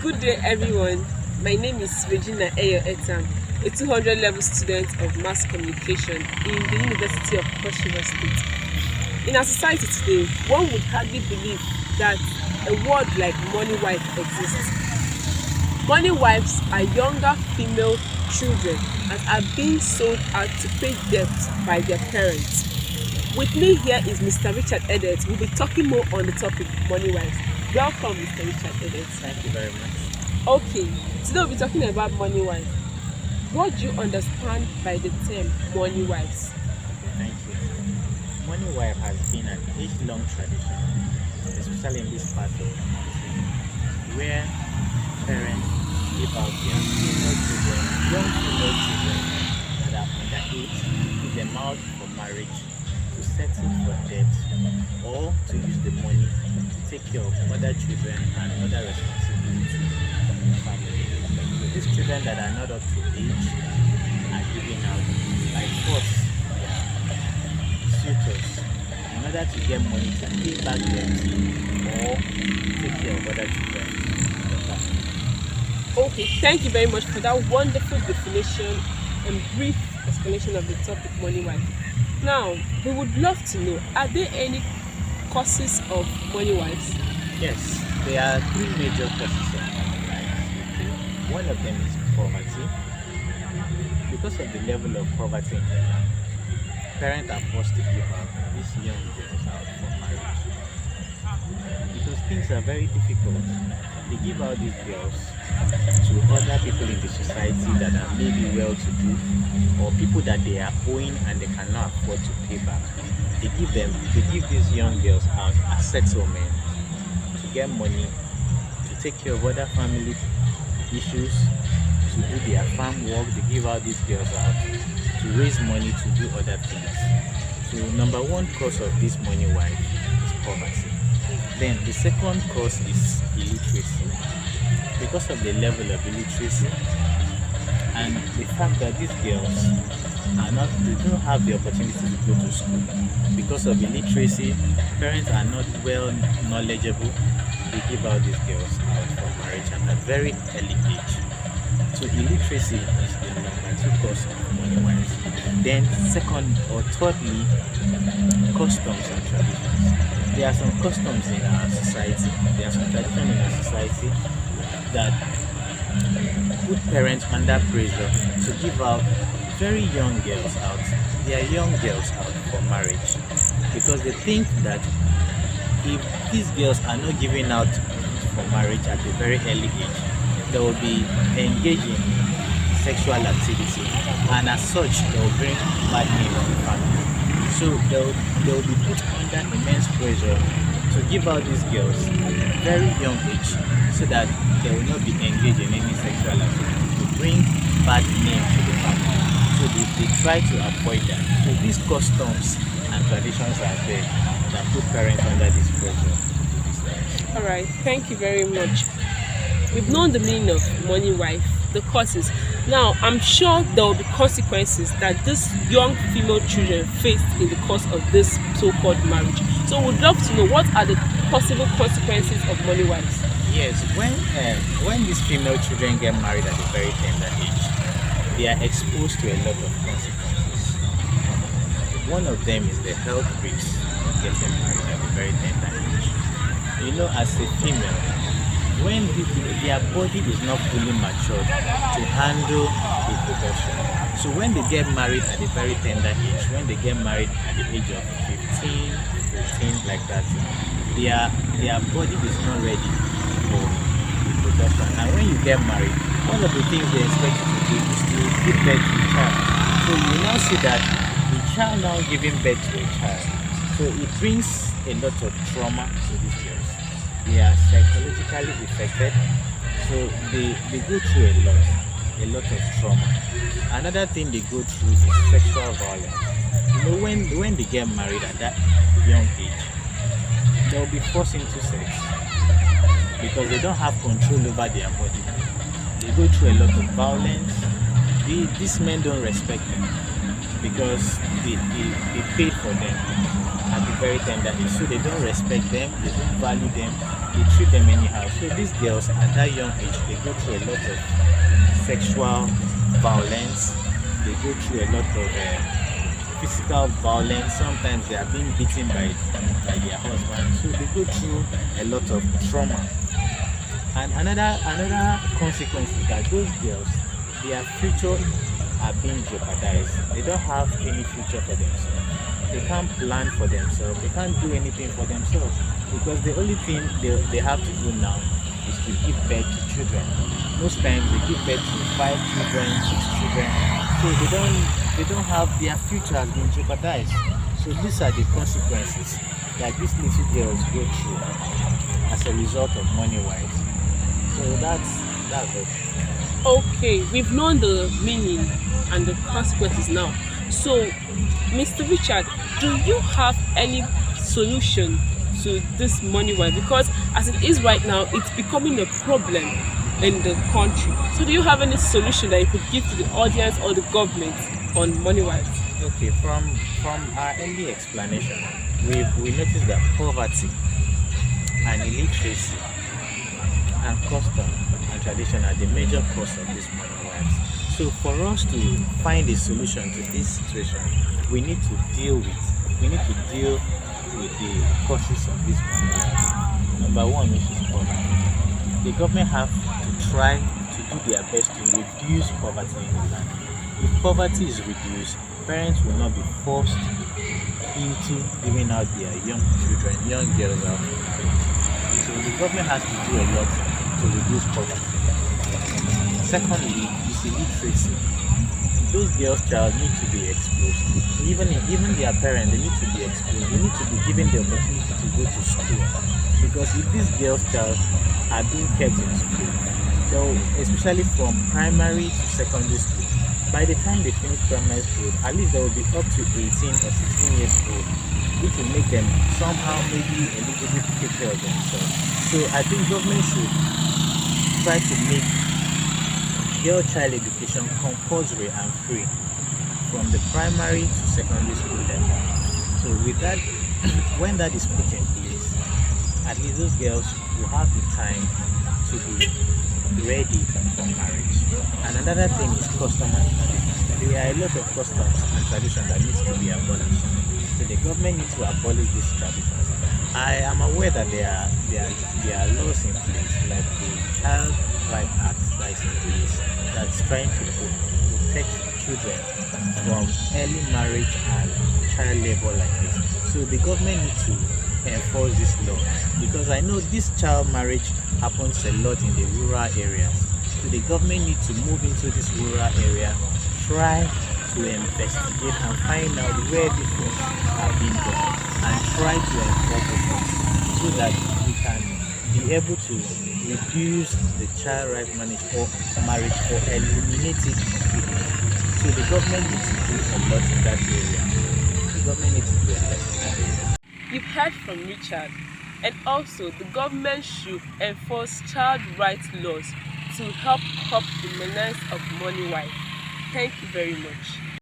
Good day, everyone. My name is Regina Eyo Etam, a 200 level student of mass communication in the University of Cross River State. In our society today, one would hardly believe that a word like money wife exists. Money wives are younger female children that are being sold out to pay debts by their parents. With me here is Mr. Richard Edet. We'll be talking more on the topic money wives. Welcome, Mr. Richard Edet. Thank you very much. Okay, today we'll be talking about money wives. What do you understand by the term money wives? Thank you. Money wife has been an age-long tradition, especially in this part of the country, where parents give out their young female children that are underage, give them out for marriage, to settle for debt, or to use the money to take care of other children and other responsibilities in the family. So these children that are not up to age are given out by force their suitors in order to get money to pay back debt or take care of other children in the family. Okay, thank you very much for that wonderful definition and brief explanation of the topic money wife. Now, we would love to know, are there any causes of money wives? Yes, there are three major causes of money wives. One of them is poverty. Because of the level of poverty in the land, parents are forced to give out these young girls out for marriage. Because things are very difficult, they give out these girls to other people in the society that are maybe well-to-do, or people that they are owing and they cannot afford to pay back. They give these young girls out as settlement to get money, to take care of other family issues, to do their farm work. They give out these girls out to raise money to do other things. So number one cause of this money wife is poverty. Then the second cause is illiteracy. Because of the level of illiteracy and the fact that these girls they don't have the opportunity to go to school. Because of illiteracy, parents are not well knowledgeable. They give out these girls out for marriage at a very early age. So illiteracy is the number two cause of money wives. Then second or thirdly, customs and traditions. There are some customs in our society, there are some traditions in our society that put parents under pressure to give out very young girls out, their young girls out for marriage, because they think that if these girls are not given out for marriage at a very early age, they will be engaged in sexual activity, and as such they will bring bad name on the family. So they will be put under immense pressure to give out these girls at a very young age, so that they will not be engaged in any sexual activity to bring bad name to the family. So they try to avoid that. So these customs and traditions are there that put parents under this pressure. Alright, thank you very much. We've known the meaning of money wife, the causes. Now, I'm sure there will be consequences that these young female children face in the course of this so-called marriage. So we'd love to know, what are the possible consequences of money wives? Yes, when these female children get married at a very tender age, they are exposed to a lot of consequences. One of them is the health risks of getting married at a very tender age. You know, as a female, when their body is not fully matured to handle reproduction, so when they get married at a very tender age, when they get married at the age of 15, 14, like that, their body is not ready for reproduction. And when you get married, one of the things they expect you to do is to give birth to a child. So you now see that the child now giving birth to a child, so it brings a lot of trauma to these girls. They are psychologically affected, so they go through a lot of trauma. Another thing they go through is sexual violence. You know, when they get married at that young age, they'll be forced into sex because they don't have control over their body. They go through a lot of violence. These men don't respect them because they paid for them at the very tender age. So they don't respect them, they don't value them, they treat them anyhow. So these girls at that young age, they go through a lot of sexual violence. They go through a lot of physical violence. Sometimes they are being beaten by their husband. So they go through a lot of trauma. And another consequence is that those girls, their future are being jeopardized. They don't have any future for themselves. They can't plan for themselves. They can't do anything for themselves because the only thing they have to do now is to give birth to children. Most times they give birth to 5 children, 6 children. So they don't have their future has been jeopardized. So these are the consequences that these little girls go through as a result of money wise. So that's it. Okay, we've known the meaning and the consequences now. So, Mr. Richard, do you have any solution to this money wise? Because as it is right now, it's becoming a problem in the country. So, do you have any solution that you could give to the audience or the government on money wise? Okay, from our early explanation, we noticed that poverty and illiteracy and custom and tradition are the major cause of this money wise. So for us to find a solution to this situation, we need to deal with the causes of this money wise. Number one, which is poverty. The government have to try to do their best to reduce poverty in the land. If poverty is reduced, parents will not be forced into giving out their young children, young girls out. So the government has to do a lot to reduce poverty. Secondly, is illiteracy. Those girls' child need to be exposed. Even their parents, they need to be exposed. They need to be given the opportunity to go to school. Because if these girls' child are being kept in school, especially from primary to secondary school, by the time they finish primary school, at least they will be up to 18 or 16 years old, which will make them somehow maybe eligible to take care of themselves. So I think government should try to make girl child education compulsory and free from the primary to secondary school level. So with that, when that is put in place, at least those girls will have the time to be ready for marriage. And another thing is custom and tradition. There are a lot of customs and tradition that needs to be abolished. So the government needs to abolish these traditions. I am aware that there are laws in place like the Child Right Act that is in place that's trying to protect children from early marriage and child labor like this. So the government needs to enforce this law because I know this child marriage happens a lot in the rural areas. So the government needs to move into this rural area, try to investigate and find out where these things are being done and try to enforce it so that we can be able to reduce the child right marriage or eliminate it completely. So the government needs to do a lot in that area. The government needs to do a lot in that area. You've heard from Richard, and also the government should enforce child rights laws to help curb the menace of money wise. Thank you very much.